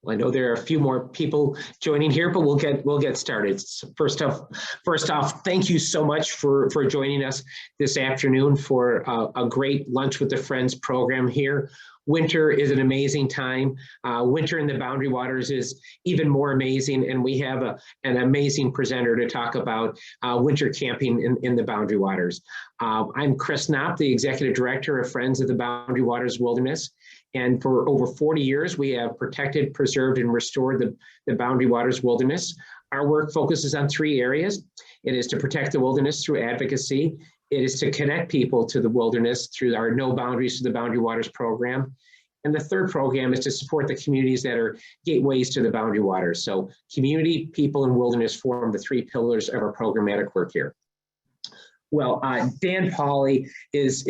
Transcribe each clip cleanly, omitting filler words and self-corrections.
Well, I know there are a few more people joining here, but we'll get started. First off, thank you so much for joining us this afternoon for a great Lunch with the Friends program here. Winter is an amazing time. Winter in the Boundary Waters is even more amazing, and we have an amazing presenter to talk about winter camping in the Boundary Waters. I'm Chris Knopp, the Executive Director of Friends of the Boundary Waters Wilderness. And for over 40 years, we have protected, preserved, and restored the Boundary Waters Wilderness. Our work focuses on three areas. It is to protect the wilderness through advocacy. It is to connect people to the wilderness through our No Boundaries to the Boundary Waters program. And the third program is to support the communities that are gateways to the Boundary Waters. So community, people, and wilderness form the three pillars of our programmatic work here. Well, Dan Pauly is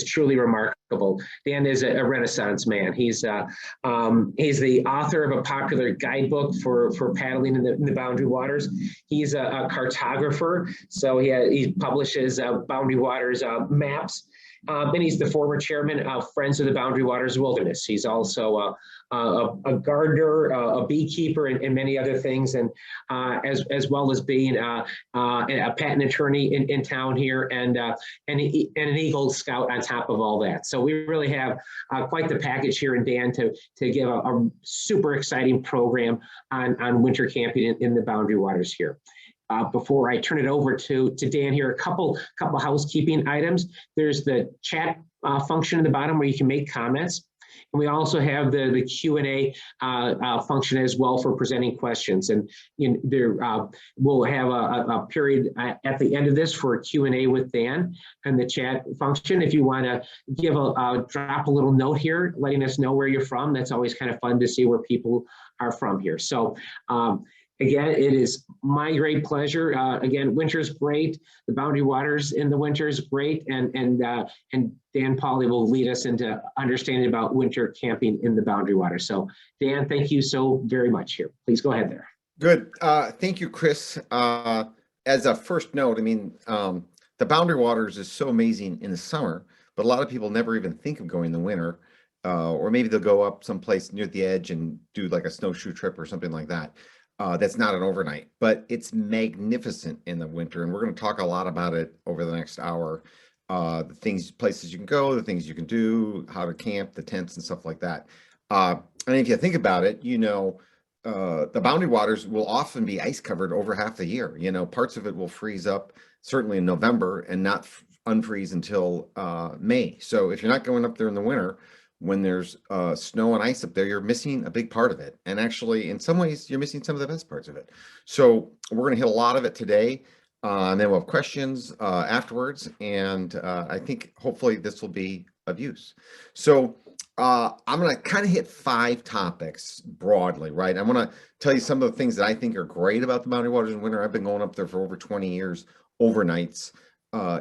truly remarkable. Dan is a Renaissance man. He's the author of a popular guidebook for paddling in the Boundary Waters. He's a cartographer, so he publishes Boundary Waters maps. And he's the former chairman of Friends of the Boundary Waters Wilderness. He's also a gardener, a beekeeper, and many other things, and as well as being a patent attorney in town here, and an Eagle Scout on top of all that. So we really have quite the package here in Dan to give a super exciting program on winter camping in the Boundary Waters here. Before I turn it over to Dan here, a couple housekeeping items. There's the chat function in the bottom where you can make comments. And we also have the Q&A function as well for presenting questions. And we'll have a period at the end of this for a Q&A with Dan and the chat function. If you want to drop a little note here, letting us know where you're from, that's always kind of fun to see where people are from here. So again, it is my great pleasure. Again, winter's great. The Boundary Waters in the winter is great, and Dan Pauly will lead us into understanding about winter camping in the Boundary Waters. So, Dan, thank you so very much here. Please go ahead there. Good. Thank you, Chris. As a first note, I mean, the Boundary Waters is so amazing in the summer, but a lot of people never even think of going in the winter, or maybe they'll go up someplace near the edge and do like a snowshoe trip or something like that. That's not an overnight, but it's magnificent in the winter, and we're going to talk a lot about it over the next hour. The places you can go, the things you can do, how to camp, the tents and stuff like that. And if you think about it, the Boundary Waters will often be ice covered over half the year. Parts of it will freeze up certainly in November and not unfreeze until May. So if you're not going up there in the winter, when there's snow and ice up there, you're missing a big part of it. And actually, in some ways, you're missing some of the best parts of it. So we're going to hit a lot of it today, and then we'll have questions afterwards. And I think hopefully this will be of use. So I'm going to kind of hit 5 topics broadly, right? I want to tell you some of the things that I think are great about the Boundary Waters in winter. I've been going up there for over 20 years, overnights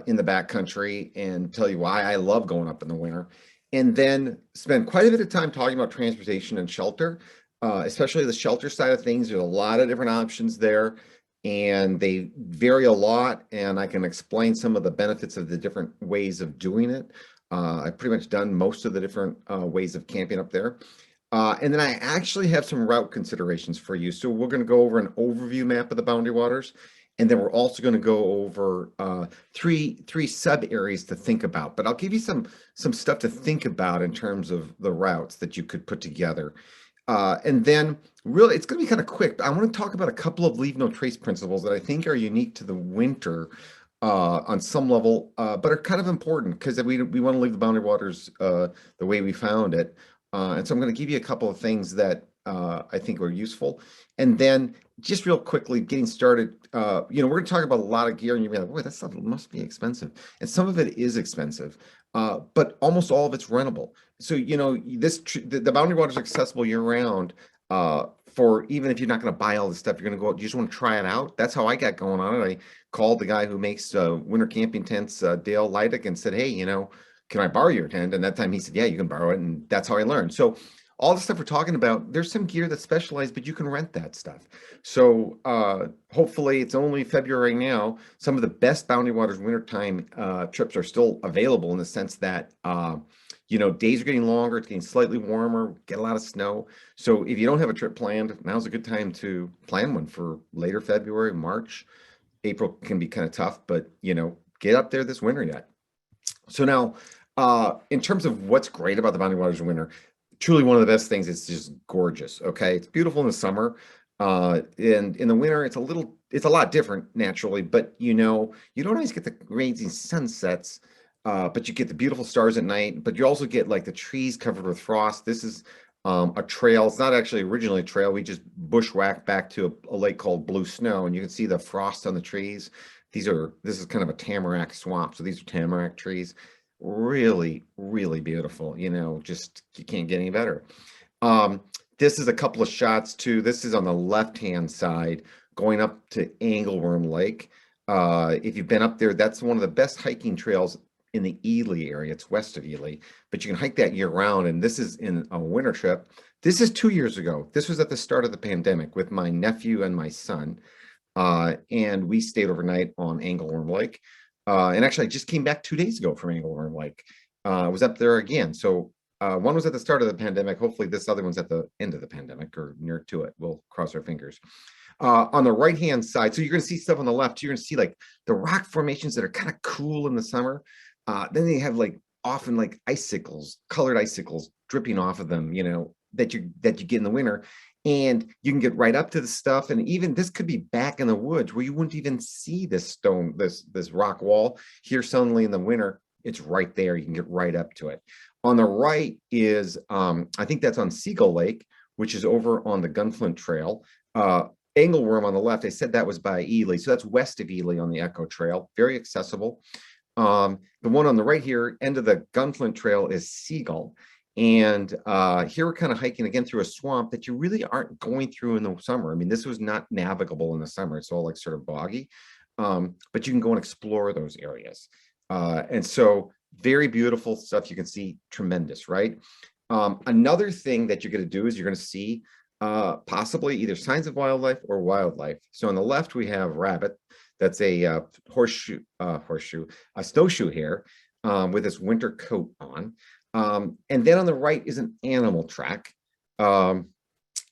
in the backcountry, and tell you why I love going up in the winter. And then spend quite a bit of time talking about transportation and shelter, especially the shelter side of things. There's a lot of different options there, and they vary a lot, and I can explain some of the benefits of the different ways of doing it. I've pretty much done most of the different ways of camping up there. And then I actually have some route considerations for you. So we're going to go over an overview map of the Boundary Waters. And then we're also going to go over three sub areas to think about. But I'll give you some stuff to think about in terms of the routes that you could put together. And then really, it's going to be kind of quick. But I want to talk about a couple of leave no trace principles that I think are unique to the winter on some level, but are kind of important because we want to leave the Boundary Waters the way we found it. And so I'm going to give you a couple of things that I think are useful. And then just real quickly, getting started, we're going to talk about a lot of gear, and you'll be like, boy, that stuff must be expensive. And some of it is expensive, but almost all of it's rentable. So, the Boundary Waters is accessible year round for even if you're not going to buy all this stuff, you're going to go out, you just want to try it out. That's how I got going on it. I called the guy who makes winter camping tents, Dale Leidick, and said, hey, can I borrow your tent? And that time he said, yeah, you can borrow it. And that's how I learned. So all the stuff we're talking about, there's some gear that's specialized, but you can rent that stuff. So hopefully it's only February now. Some of the best Boundary Waters wintertime trips are still available in the sense that days are getting longer, it's getting slightly warmer, get a lot of snow. So if you don't have a trip planned, now's a good time to plan one for later February, March. April can be kind of tough, but get up there this winter yet. So now, in terms of what's great about the Boundary Waters in winter, truly one of the best things, it's just gorgeous. Okay, it's beautiful in the summer. And in the winter, it's a lot different naturally, but you don't always get the amazing sunsets, but you get the beautiful stars at night, but you also get like the trees covered with frost. This is a trail. It's not actually originally a trail. We just bushwhacked back to a lake called Blue Snow, and you can see the frost on the trees. This is kind of a tamarack swamp. So these are tamarack trees. Really, really beautiful. Just you can't get any better. This is a couple of shots too. This is on the left-hand side going up to Angleworm Lake. If you've been up there, that's one of the best hiking trails in the Ely area. It's west of Ely, but you can hike that year round. And this is in a winter trip. This is 2 years ago. This was at the start of the pandemic with my nephew and my son. And we stayed overnight on Angleworm Lake. And actually I just came back 2 days ago from Angleworm Lake. I was up there again. So one was at the start of the pandemic. Hopefully this other one's at the end of the pandemic or near to it. We'll cross our fingers. On the right-hand side, so you're going to see stuff on the left. You're going to see like the rock formations that are kind of cool in the summer. Then they have like often like icicles, colored icicles dripping off of them, that you get in the winter. And you can get right up to the stuff. And even this could be back in the woods where you wouldn't even see this stone, this rock wall. Here suddenly in the winter, it's right there. You can get right up to it. On the right is, I think that's on Seagull Lake, which is over on the Gunflint Trail. Angleworm on the left, I said that was by Ely. So that's west of Ely on the Echo Trail, very accessible. The one on the right here, end of the Gunflint Trail, is Seagull. And here we're kind of hiking again through a swamp that you really aren't going through in the summer. I mean, this was not navigable in the summer. It's all like sort of boggy, but you can go and explore those areas. And so very beautiful stuff. You can see tremendous, right? Another thing that you're going to do is you're going to see possibly either signs of wildlife or wildlife. So on the left, we have rabbit. That's a a snowshoe hare with this winter coat on. And then on the right is an animal track. I'm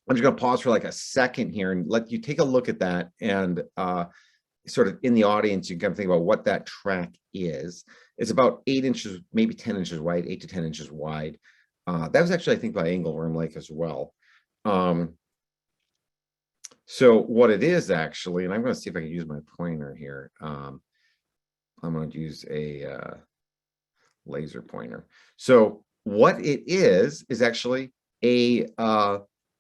just going to pause for like a second here and let you take a look at that. And sort of in the audience, you can think about what that track is. It's about 8 inches, maybe 10 inches wide, 8 to 10 inches wide. That was actually, I think, by Angleworm Lake as well. So what it is actually, and I'm going to see if I can use my pointer here. I'm going to use a laser pointer. So what it is actually a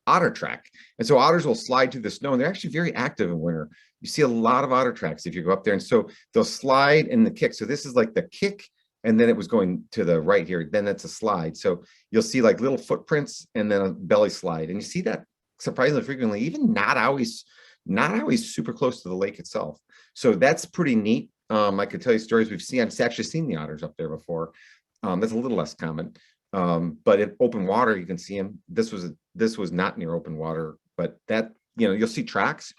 otter track. And so otters will slide through the snow, and they're actually very active in winter. You see a lot of otter tracks if you go up there. And so they'll slide in the kick. So this is like the kick, and then it was going to the right here. Then that's a slide. So you'll see like little footprints and then a belly slide. And you see that surprisingly frequently, even not always super close to the lake itself. So that's pretty neat. I could tell you stories I've actually seen the otters up there before. That's a little less common. But in open water, you can see them. This was not near open water, but that, you'll see tracks.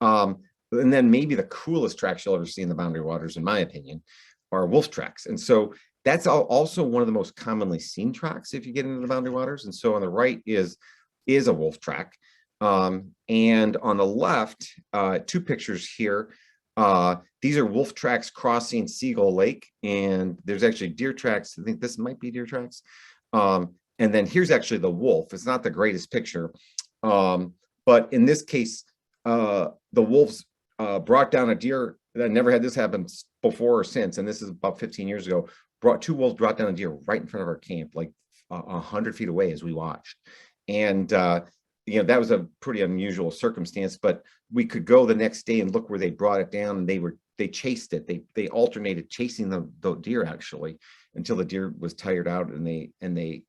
And then maybe the coolest tracks you'll ever see in the Boundary Waters, in my opinion, are wolf tracks. And so that's also one of the most commonly seen tracks if you get into the Boundary Waters. And so on the right is a wolf track. And on the left, 2 pictures here. These are wolf tracks crossing Seagull Lake, and there's actually deer tracks. I think this might be deer tracks. And then here's actually the wolf. It's not the greatest picture. But in this case, the wolves brought down a deer. I never had this happen before or since, and this is about 15 years ago. 2 wolves brought down a deer right in front of our camp, like 100 feet away as we watched. And that was a pretty unusual circumstance, but we could go the next day and look where they brought it down, and they chased it. They alternated chasing the deer actually until the deer was tired out, and they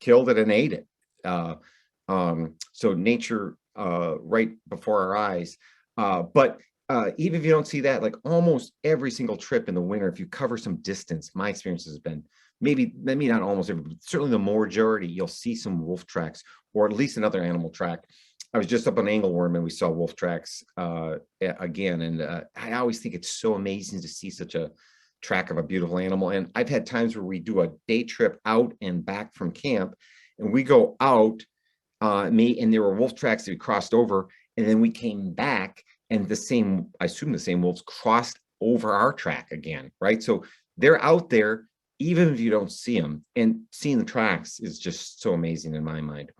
killed it and ate it. So nature right before our eyes. But even if you don't see that, like almost every single trip in the winter, if you cover some distance, my experience has been maybe not almost every, but certainly the majority, you'll see some wolf tracks or at least another animal track. I was just up on Angleworm and we saw wolf tracks again. And I always think it's so amazing to see such a track of a beautiful animal. And I've had times where we do a day trip out and back from camp, and we go out, and there were wolf tracks that we crossed over, and then we came back, and I assume the same wolves crossed over our track again, right? So they're out there, even if you don't see them, and seeing the tracks is just so amazing in my mind.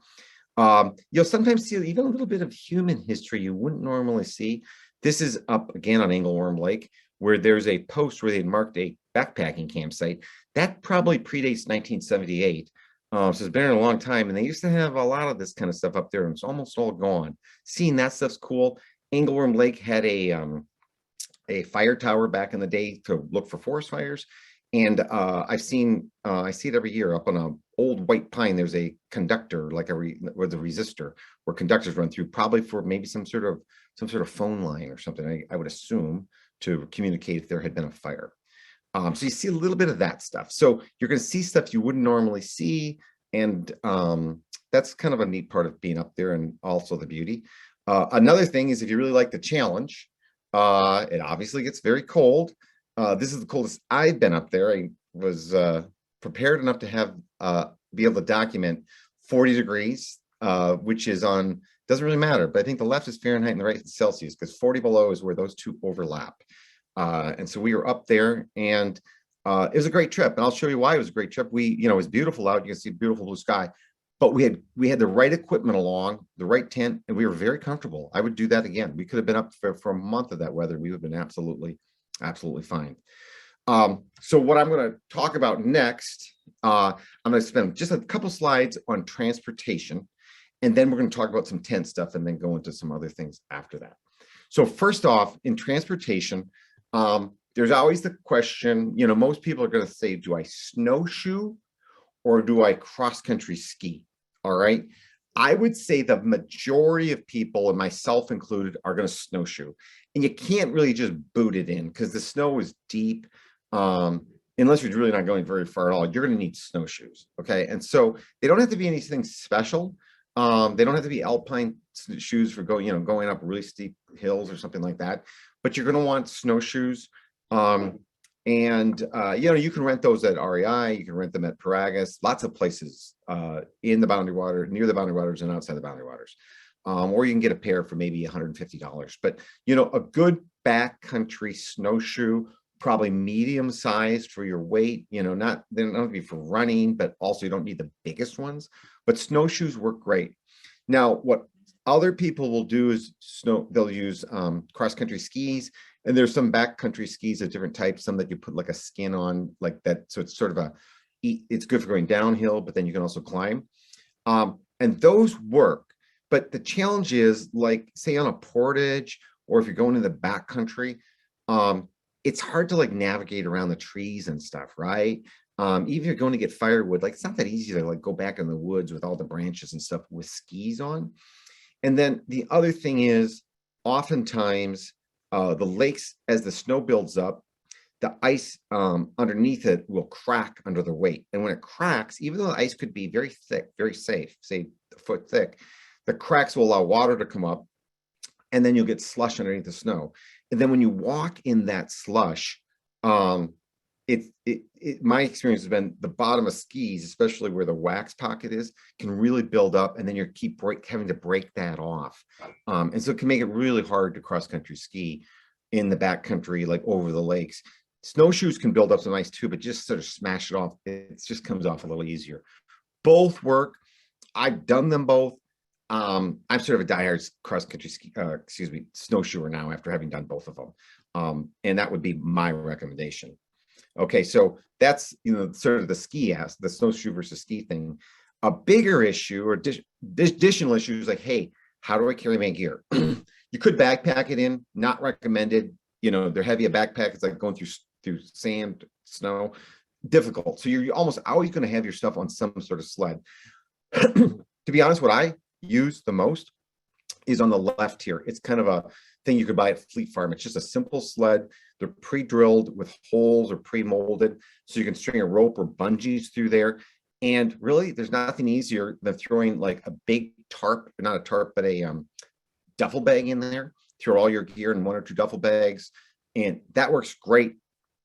You'll sometimes see even a little bit of human history you wouldn't normally see. This is up again on Angleworm Lake, where there's a post where they marked a backpacking campsite. That probably predates 1978. So it's been there a long time, and they used to have a lot of this kind of stuff up there, and it's almost all gone. Seeing that stuff's cool. Angleworm Lake had a fire tower back in the day to look for forest fires. And I see it every year up on an old white pine. There's a conductor, like with a resistor, where conductors run through, probably for maybe some sort of phone line or something, I would assume, to communicate if there had been a fire. So you see a little bit of that stuff. So you're going to see stuff you wouldn't normally see. And that's kind of a neat part of being up there, and also the beauty. Another thing is, if you really like the challenge, it obviously gets very cold. This is the coldest I've been up there. I was prepared enough to have be able to document 40 degrees, which is doesn't really matter, but I think the left is Fahrenheit and the right is Celsius, because 40 below is where those two overlap. And so we were up there, and it was a great trip, and I'll show you why it was a great trip. It was beautiful out. You can see beautiful blue sky, but we had the right equipment along, the right tent, and we were very comfortable. I would do that again. We could have been up for a month of that weather. We would have been absolutely fine. So what I'm going to talk about next, I'm going to spend just a couple slides on transportation, and then we're going to talk about some tent stuff, and then go into some other things after that. So first off, in transportation, there's always the question, most people are going to say, do I snowshoe or do I cross-country ski? All right. I would say the majority of people, and myself included, are going to snowshoe. And you can't really just boot it in, because the snow is deep. Unless you're really not going very far at all, you're going to need snowshoes. Okay. And so they don't have to be anything special. They don't have to be alpine shoes for going up really steep hills or something like that. But you're going to want snowshoes. You can rent those at REI. You can rent them at Paragus. Lots of places in the Boundary Water, near the Boundary Waters, and outside the Boundary Waters. Or you can get a pair for maybe $150. But a good backcountry snowshoe, probably medium sized for your weight. They don't have to be for running, but also you don't need the biggest ones. But snowshoes work great. Now, what other people will do is they'll use cross-country skis, and there's some backcountry skis of different types. Some that you put like a skin on, like that, so it's sort of it's good for going downhill, but then you can also climb. And those work. But the challenge is, like, say on a portage, or if you're going in the backcountry, it's hard to navigate around the trees and stuff, right? Even if you're going to get firewood, it's not that easy to go back in the woods with all the branches and stuff with skis on. And then the other thing is, oftentimes the lakes, as the snow builds up, the ice underneath it will crack under the weight. And when it cracks, even though the ice could be very thick, very safe, say a foot thick, the cracks will allow water to come up, and then you'll get slush underneath the snow. And then when you walk in that slush, my experience has been the bottom of skis, especially where the wax pocket is, can really build up, and then you keep having to break that off. And so it can make it really hard to cross-country ski in the backcountry, like over the lakes. Snowshoes can build up some ice too, but just sort of smash it off. It just comes off a little easier. Both work. I've done them both. I'm sort of a diehard cross-country snowshoer now, after having done both of them. And that would be my recommendation. Okay, so that's sort of the snowshoe versus ski thing. A bigger issue, or additional issue, is like, hey, how do I carry my gear? You could backpack it in, not recommended. They're heavy a backpack. It's like going through sand, snow, difficult. So you're almost always going to have your stuff on some sort of sled. To be honest, what I use the most is on the left here. It's kind of a thing you could buy at Fleet Farm. It's just a simple sled. They're pre-drilled with holes or pre-molded, so you can string a rope or bungees through there. And really, there's nothing easier than throwing like a big tarp, not a tarp, but a duffel bag in there. Throw all your gear in one or two duffel bags, and that works great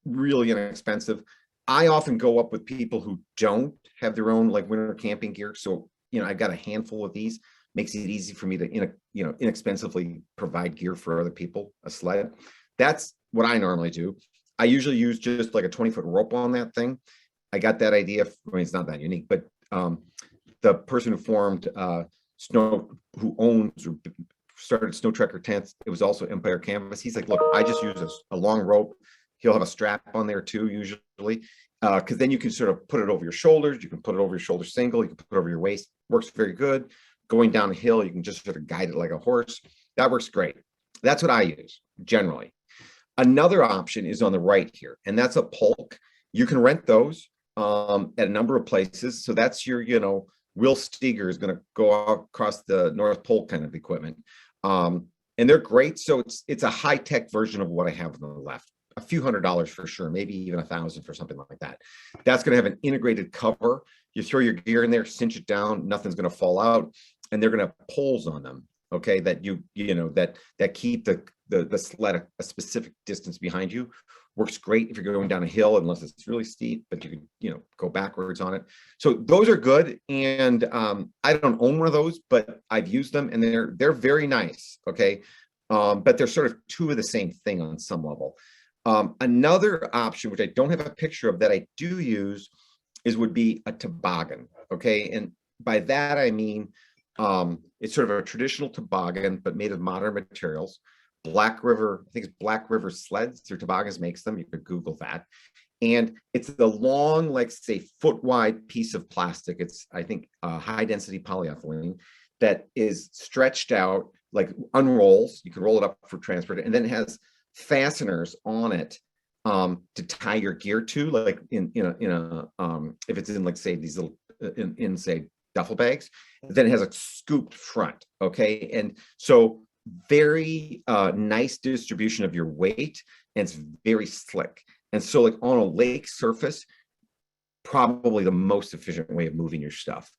really inexpensive. I often go up with people who don't have their own like winter camping gear. So, I've got a handful of these. Makes it easy for me to, inexpensively provide gear for other people, a sled. That's what I normally do. I usually use just like a 20-foot rope on that thing. I got that idea. It's not that unique, but the person who formed who owns or started Snow Trekker Tents, it was also Empire Canvas. He's like, look, I just use a long rope. He'll have a strap on there too, usually, because then you can sort of put it over your shoulders. You can put it over your shoulder single. You can put it over your waist. Works very good. Going down a hill, you can just sort of guide it like a horse. That works great. That's what I use generally. Another option is on the right here, and that's a polk. You can rent those at a number of places. So that's your, Will Steger is going to go across the North Pole kind of equipment. And they're great. So it's a high-tech version of what I have on the left. A few $100s for sure, maybe even $1,000 for something like that. That's going to have an integrated cover. You throw your gear in there, cinch it down, nothing's going to fall out, and they're going to have poles on them. Okay, that that keep the sled a specific distance behind you. Works great if you're going down a hill, unless it's really steep, but you can go backwards on it. So those are good, and I don't own one of those, but I've used them, and they're very nice. Okay, but they're sort of two of the same thing on some level. Another option, which I don't have a picture of, that I do use would be a toboggan. Okay, and by that I mean it's sort of a traditional toboggan, but made of modern materials. Black River, I think it's Black River Sleds, their toboggans makes them. You could Google that. And it's the long, like say, foot wide piece of plastic. It's, I think, high density polyethylene that is stretched out, like unrolls. You can roll it up for transport, and then it has fasteners on it to tie your gear to, like in a if it's in, like, say, these little in say duffel bags. Then it has a scooped front. Okay, and so very nice distribution of your weight, and it's very slick. And so, like, on a lake surface, probably the most efficient way of moving your stuff.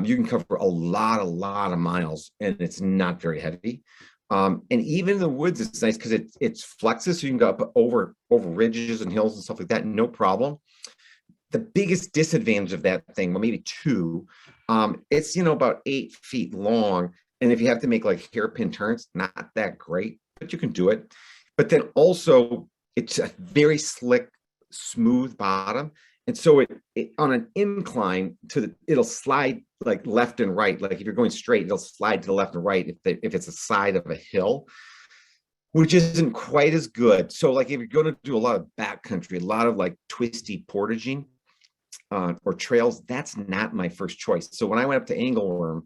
You can cover a lot of miles, and it's not very heavy. And even in the woods, it's nice because it's flexes, so you can go up over ridges and hills and stuff like that, no problem. The biggest disadvantage of that thing, well, maybe two, it's about 8 feet long, and if you have to make like hairpin turns, not that great, but you can do it. But then also, it's a very slick, smooth bottom, and so it on an incline it'll slide like left and right. Like if you're going straight, it'll slide to the left and right if it's a side of a hill, which isn't quite as good. So, like, if you're going to do a lot of backcountry, a lot of like twisty portaging or trails, that's not my first choice. So when I went up to Angleworm,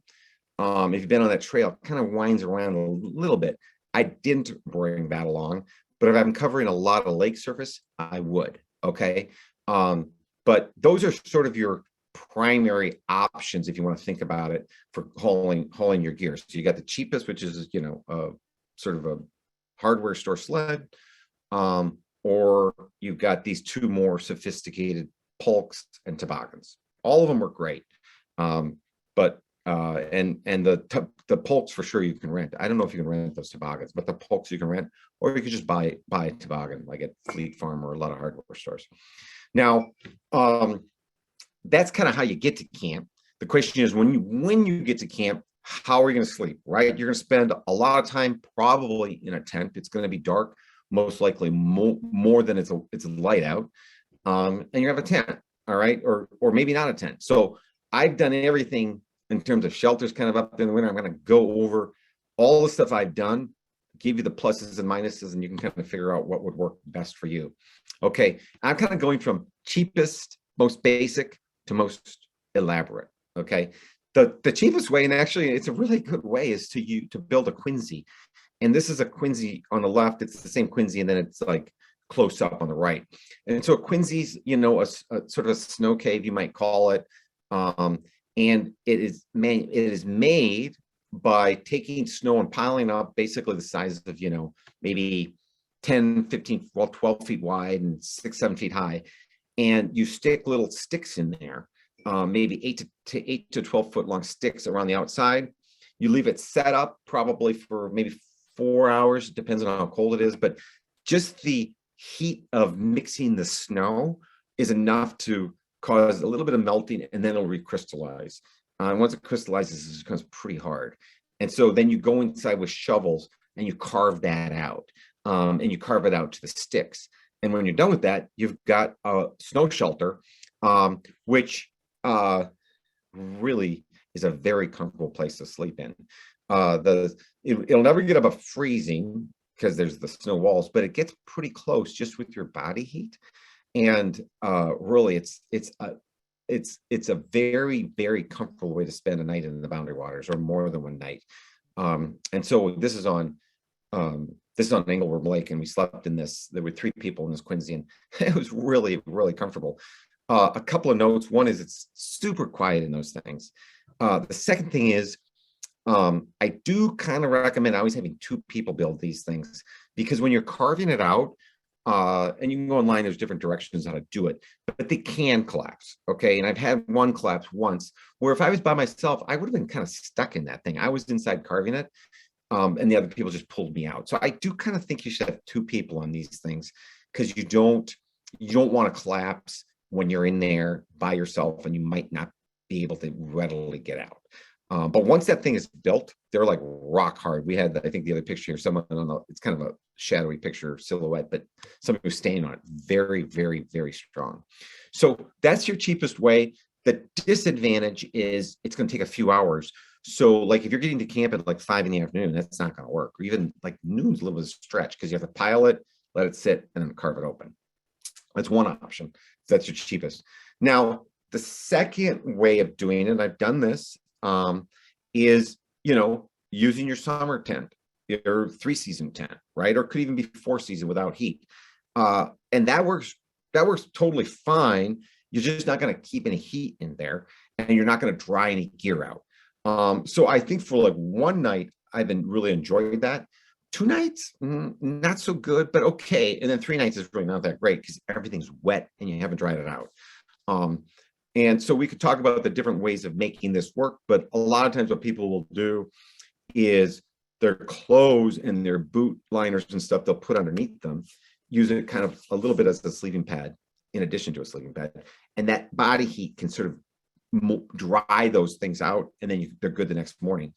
if you've been on that trail, it kind of winds around a little bit. I didn't bring that along, but if I'm covering a lot of lake surface, I would. Okay, but those are sort of your primary options if you want to think about it for hauling your gear. So you got the cheapest, which is sort of a hardware store sled, or you've got these two more sophisticated polks and toboggans. All of them are great, but the polks for sure you can rent. I don't know if you can rent those toboggans, but the polks you can rent, or you could just buy a toboggan like at Fleet Farm or a lot of hardware stores. Now, that's kind of how you get to camp. The question is, when you get to camp, how are you going to sleep, right? You're going to spend a lot of time probably in a tent. It's going to be dark, most likely more than it's light out, and you have a tent, all right, or maybe not a tent. So I've done everything in terms of shelters kind of up in the winter. I'm going to go over all the stuff I've done, give you the pluses and minuses, and you can kind of figure out what would work best for you. Okay, I'm kind of going from cheapest, most basic to most elaborate. Okay, the cheapest way, and actually it's a really good way, is to build a Quinzhee. And this is a Quinzhee on the left. It's the same Quinzhee, and then it's like close up on the right. And so a Quinzhee's, a sort of a snow cave, you might call it. And it is made by taking snow and piling up basically the size of, maybe 10, 15, well, 12 feet wide and 6, 7 feet high. And you stick little sticks in there, maybe 8 to 12 foot long sticks around the outside. You leave it set up probably for maybe 4 hours, depends on how cold it is, but just the heat of mixing the snow is enough to cause a little bit of melting, and then it'll recrystallize. And once it crystallizes, it becomes pretty hard. And so then you go inside with shovels and you carve that out, and you carve it out to the sticks. And when you're done with that, you've got a snow shelter, which really is a very comfortable place to sleep in. It'll never get above freezing because there's the snow walls, but it gets pretty close just with your body heat. And really, it's a very, very comfortable way to spend a night in the Boundary Waters, or more than one night. And so this is on Englewood Lake, and we slept in this. There were 3 people in this Quinzhee, and it was really, really comfortable. A couple of notes. One is it's super quiet in those things. The second thing is, I do kind of recommend always having 2 people build these things, because when you're carving it out, and you can go online, there's different directions how to do it, but they can collapse. Okay. And I've had one collapse once where if I was by myself, I would have been kind of stuck in that thing. I was inside carving it, and the other people just pulled me out. So I do kind of think you should have 2 people on these things, because you don't want to collapse when you're in there by yourself, and you might not be able to readily get out. But once that thing is built, they're like rock hard. We had, I think, the other picture here, someone on the, it's kind of a shadowy picture silhouette, but somebody who's staying on it. Very, very, very strong. So that's your cheapest way. The disadvantage is it's going to take a few hours. So like if you're getting to camp at like 5 in the afternoon, that's not going to work. Or even like noon's a little bit of a stretch, because you have to pile it, let it sit, and then carve it open. That's one option. That's your cheapest. Now, the second way of doing it, I've done this, is, using your summer tent, your 3-season tent, right? Or could even be 4-season without heat. And that works totally fine. You're just not going to keep any heat in there, and you're not going to dry any gear out. So I think for like one night, I've been really enjoyed that. 2 nights, not so good, but okay. And then 3 nights is really not that great, because everything's wet and you haven't dried it out. And so we could talk about the different ways of making this work, but a lot of times what people will do is their clothes and their boot liners and stuff they'll put underneath them, use it kind of a little bit as a sleeping pad in addition to a sleeping pad. And that body heat can sort of dry those things out, and then they're good the next morning.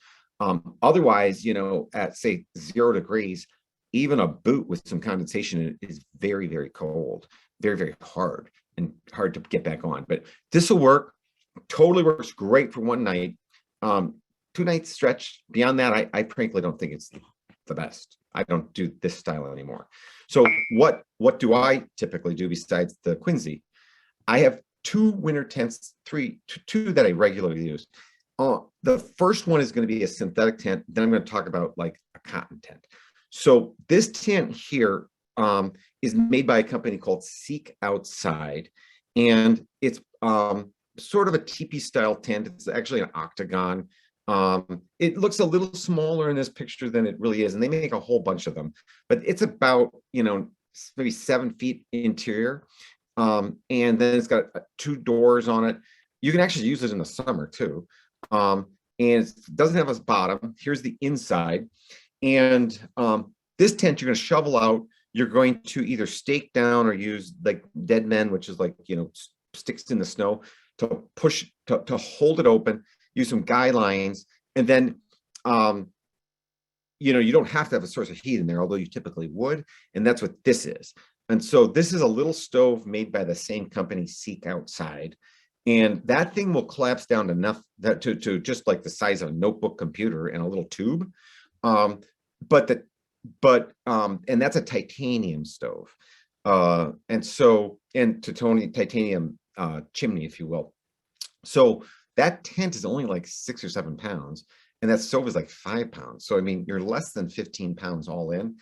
Otherwise, at say 0 degrees, even a boot with some condensation is very, very cold, very, very hard, and hard to get back on. But this will work. Totally works great for one night. 2 nights stretch. Beyond that, I frankly don't think it's the best. I don't do this style anymore. So what do I typically do besides the Quinzhee? I have 2 winter tents, two that I regularly use. The first one is going to be a synthetic tent. Then I'm going to talk about like a cotton tent. So this tent here is made by a company called Seek Outside, and it's sort of a teepee style tent. It's actually an octagon. It looks a little smaller in this picture than it really is, and they make a whole bunch of them, but it's about maybe 7 feet interior, and then it's got 2 doors on it. You can actually use it in the summer too, and it doesn't have a bottom. Here's the inside, and this tent you're going to shovel out. You're going to either stake down or use like dead men, which is like sticks in the snow, to push to hold it open. Use some guy lines, and then you don't have to have a source of heat in there, although you typically would, and that's what this is. And so this is a little stove made by the same company, Seek Outside, and that thing will collapse down enough that to just like the size of a notebook computer and a little tube, and that's a titanium stove, and titanium chimney, if you will. So that tent is only like 6 or 7 pounds, and that stove is like 5 pounds. So I mean, you're less than 15 pounds all in.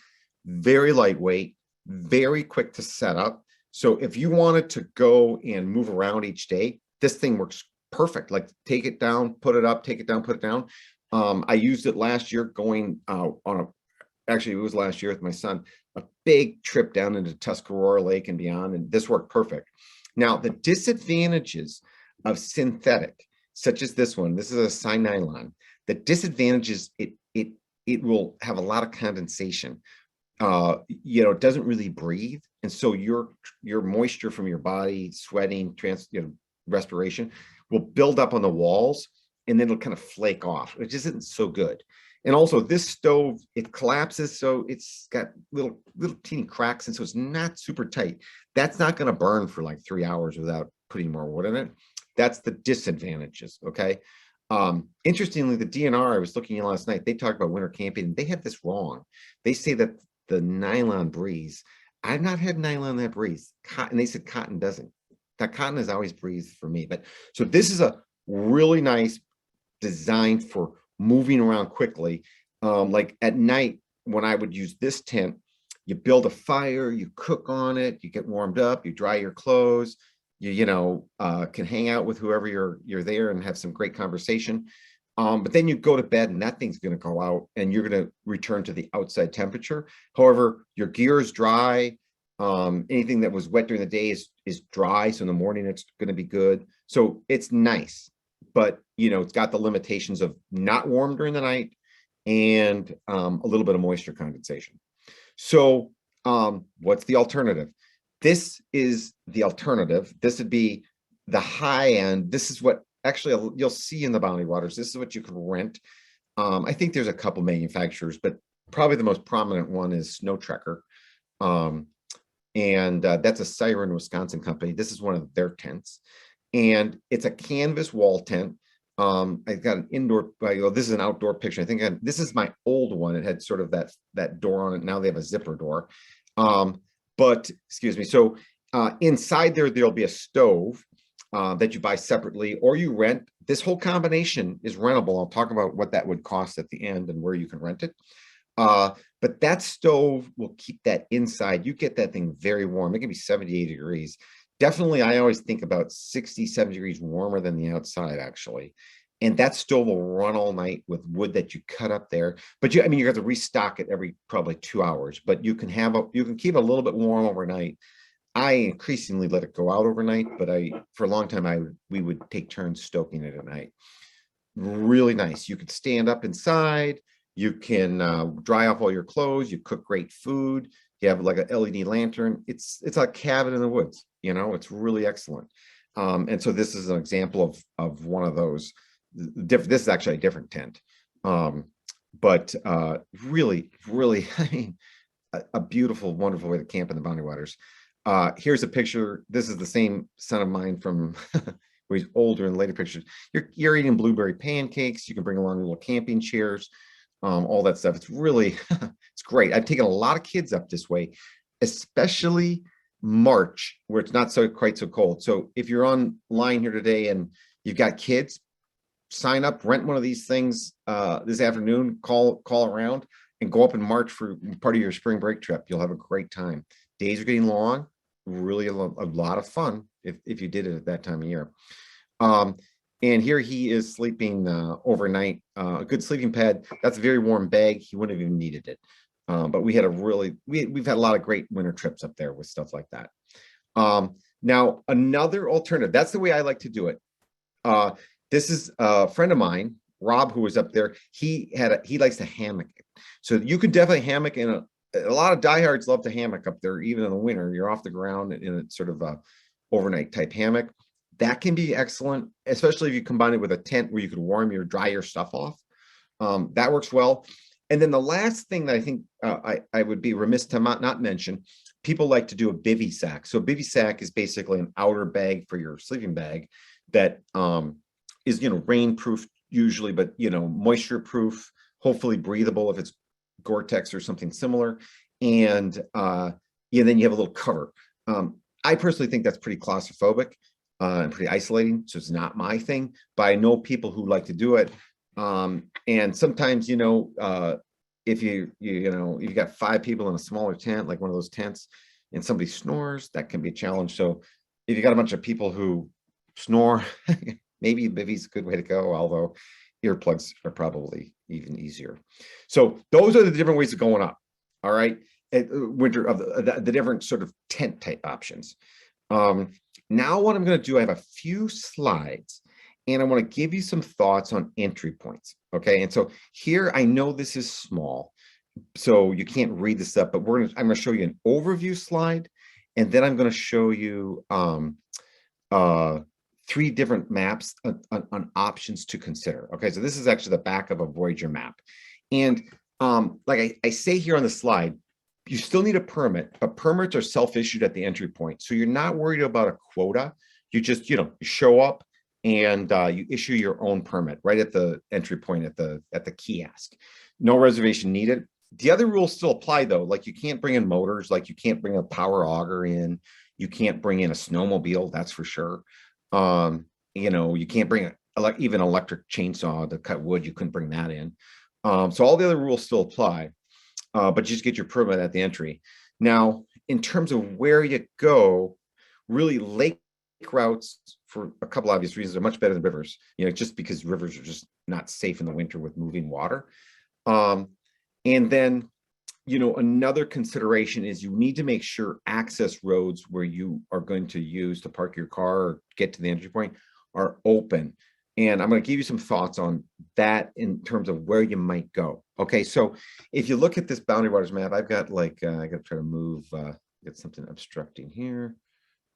Very lightweight, very quick to set up. So if you wanted to go and move around each day, this thing works perfect. Like take it down, put it up, take it down, put it down. I used it last year going actually it was last year with my son, a big trip down into Tuscarora Lake and beyond, and this worked perfect. Now, the disadvantages of synthetic, such as this one, this is a Sign nylon. The disadvantage is it will have a lot of condensation. it doesn't really breathe. And so your moisture from your body, sweating, respiration will build up on the walls, and then it'll kind of flake off, which isn't so good. And also this stove, it collapses, so it's got little teeny cracks, and so it's not super tight. That's not going to burn for like 3 hours without putting more wood in it. That's the disadvantages. Okay. Interestingly, the DNR I was looking at last night, they talked about winter camping, and they had this wrong. They say that the nylon breeze, I've not had nylon that breathes. Cotton, they said cotton doesn't. That cotton has always breathed for me. But so this is a really nice design for moving around quickly. Like at night, when I would use this tent, you build a fire, you cook on it, you get warmed up, you dry your clothes, you can hang out with whoever you're there and have some great conversation. But then you go to bed, and that thing's going to go out, and you're going to return to the outside temperature. However, your gear is dry. Anything that was wet during the day is dry, so in the morning it's going to be good. So it's nice, but it's got the limitations of not warm during the night and a little bit of moisture condensation. So what's the alternative? This is the alternative. This would be the high end. This is what actually you'll see in the Boundary Waters. This is what you can rent. I think there's a couple manufacturers, but probably the most prominent one is Snow Trekker. And that's a Siren, Wisconsin company. This is one of their tents. And it's a canvas wall tent. I've got an indoor, this is an outdoor picture. I think this is my old one. It had sort of that door on it. Now they have a zipper door. But excuse me. So inside there'll be a stove that you buy separately or you rent. This whole combination is rentable. I'll talk about what that would cost at the end and where you can rent it. But that stove will keep that inside. You get that thing very warm. It can be 78 degrees. Definitely, I always think about 67 degrees warmer than the outside, actually. And that stove will run all night with wood that you cut up there. But you have to restock it every probably 2 hours. But you can keep it a little bit warm overnight. I increasingly let it go out overnight, but for a long time we would take turns stoking it at night. Really nice. You could stand up inside. You can dry off all your clothes. You cook great food. You have like an LED lantern. It's a cabin in the woods. It's really excellent. And so this is an example of one of those. This is actually a different tent, but really, really, a beautiful, wonderful way to camp in the Boundary Waters. Here's a picture. This is the same son of mine from where he's older in later pictures. You're eating blueberry pancakes. You can bring along little camping chairs, all that stuff. It's really, it's great. I've taken a lot of kids up this way, especially March, where it's not quite so cold. So if you're online here today and you've got kids, sign up, rent one of these things this afternoon, call around and go up in March for part of your spring break trip. You'll have a great time. Days are getting long, really a lot of fun if you did it at that time of year. And here he is sleeping overnight, a good sleeping pad. That's a very warm bag. He wouldn't have even needed it. But we had we've had a lot of great winter trips up there with stuff like that. Now, another alternative, that's the way I like to do it. This is a friend of mine, Rob, who was up there. He likes to hammock it. So you could definitely hammock in a lot of diehards love to hammock up there, even in the winter. You're off the ground in a sort of a overnight type hammock. That can be excellent, especially if you combine it with a tent where you could dry your stuff off. That works well. And then the last thing that I think I would be remiss to not mention, people like to do a bivy sack. So a bivy sack is basically an outer bag for your sleeping bag that is rainproof usually, but moisture proof, hopefully breathable if it's Gore-Tex or something similar. And then you have a little cover. I personally think that's pretty claustrophobic and pretty isolating, so it's not my thing, but I know people who like to do it. And sometimes if you've got 5 people in a smaller tent, like one of those tents, and somebody snores, that can be a challenge. So if you got a bunch of people who snore, maybe bivvy's a good way to go, although earplugs are probably even easier. So those are the different ways of going up. All right, winter of the different sort of tent type options. Now what I'm going to do, I have a few slides, and I want to give you some thoughts on entry points. Okay, and so here I know this is small, so you can't read this up, but I'm gonna show you an overview slide, and then I'm gonna show you uh, 3 different maps on options to consider. Okay, so this is actually the back of a Voyager map. And like I say here on the slide, you still need a permit, but permits are self-issued at the entry point. So you're not worried about a quota. You just, you show up and you issue your own permit right at the entry point at the kiosk. No reservation needed. The other rules still apply though, like you can't bring in motors, like you can't bring a power auger in, you can't bring in a snowmobile, that's for sure. You can't bring even electric chainsaw to cut wood, you couldn't bring that in. So all the other rules still apply, but you just get your permit at the entry. Now, in terms of where you go, really lake routes, for a couple obvious reasons, are much better than rivers, just because rivers are just not safe in the winter with moving water. And then, another consideration is you need to make sure access roads where you are going to use to park your car or get to the entry point are open. And I'm going to give you some thoughts on that in terms of where you might go. Okay, so if you look at this Boundary Waters map, I've got I got to try to move, get something obstructing here.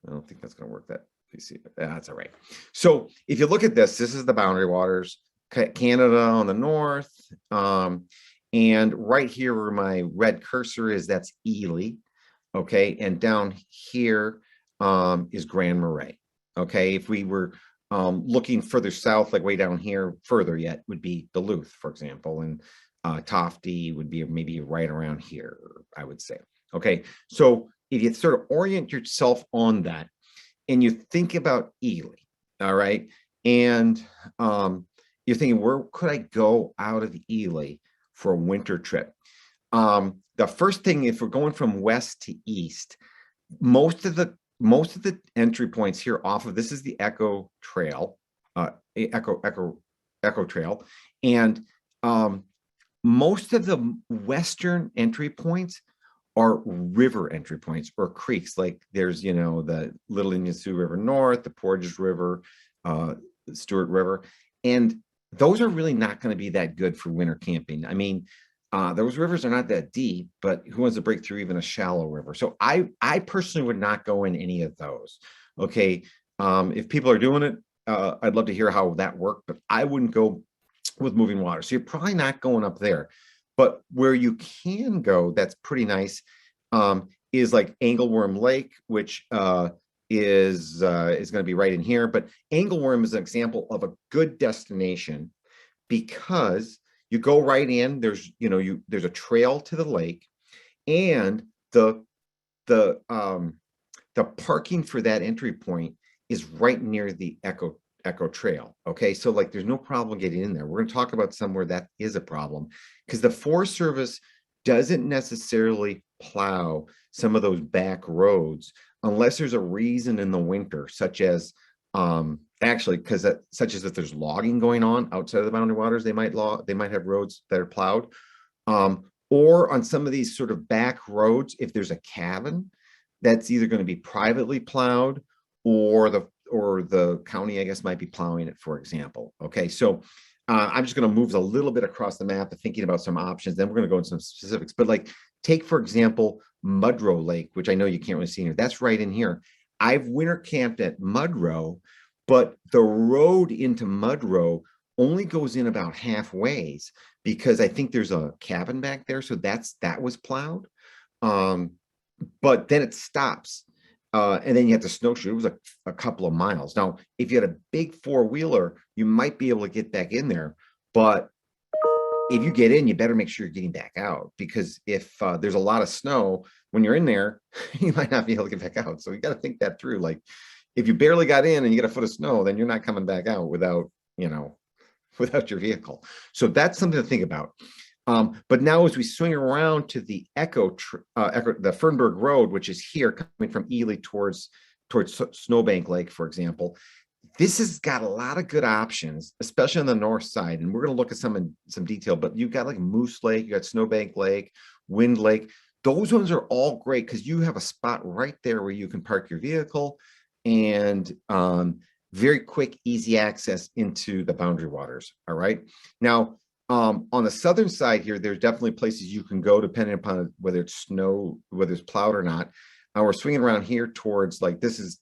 I don't think that's going to work. Let me see. That's all right. So if you look at this is the Boundary Waters, Canada on the north. And right here where my red cursor is, that's Ely. Okay, and down here is Grand Marais. Okay, if we were looking further south, like way down here, further yet, would be Duluth, for example, and Tofty would be maybe right around here, I would say. Okay, so if you sort of orient yourself on that and you think about Ely, all right, and you're thinking, where could I go out of Ely for a winter trip? The first thing, if we're going from west to east, most of the entry points here off of this is the Echo Trail, Echo Trail, and most of the western entry points are river entry points or creeks. Like there's the Little Indian Sioux River North, the Portage River, the Stewart River, and those are really not going to be that good for winter camping. I mean, those rivers are not that deep, but who wants to break through even a shallow river? So I personally would not go in any of those. Okay, if people are doing it, I'd love to hear how that worked, but I wouldn't go with moving water. So you're probably not going up there. But where you can go, that's pretty nice, is like Angleworm Lake, which is going to be right in here. But Angleworm is an example of a good destination because you go right in. There's there's a trail to the lake, and the parking for that entry point is right near the Echo Trail. Okay, so like there's no problem getting in there. We're going to talk about somewhere that is a problem because the Forest Service doesn't necessarily plow some of those back roads unless there's a reason in the winter, such as such as if there's logging going on outside of the Boundary Waters, they might have roads that are plowed, or on some of these sort of back roads, if there's a cabin that's either going to be privately plowed or the county, I guess, might be plowing it, for example. Okay, so I'm just going to move a little bit across the map of thinking about some options. Then we're going to go into some specifics. But like, take, for example, Mudrow Lake, which I know you can't really see here. That's right in here. I've winter camped at Mudrow, but the road into Mudrow only goes in about halfway because I think there's a cabin back there. So that was plowed. But then it stops. And then you have to snowshoe. It was a couple of miles. Now, if you had a big four-wheeler, you might be able to get back in there. But if you get in, you better make sure you're getting back out, because if there's a lot of snow when you're in there, you might not be able to get back out. So you got to think that through. Like, if you barely got in and you get a foot of snow, then you're not coming back out without your vehicle. So that's something to think about. But now as we swing around to the the Fernberg Road, which is here coming from Ely towards Snowbank Lake, for example, this has got a lot of good options, especially on the north side. And we're going to look at some in some detail, but you've got like Moose Lake, you got Snowbank Lake, Wind Lake. Those ones are all great because you have a spot right there where you can park your vehicle and very quick, easy access into the Boundary Waters. All right. Now, On the southern side here, there's definitely places you can go depending upon whether it's snow, whether it's plowed or not. We're swinging around here towards like this is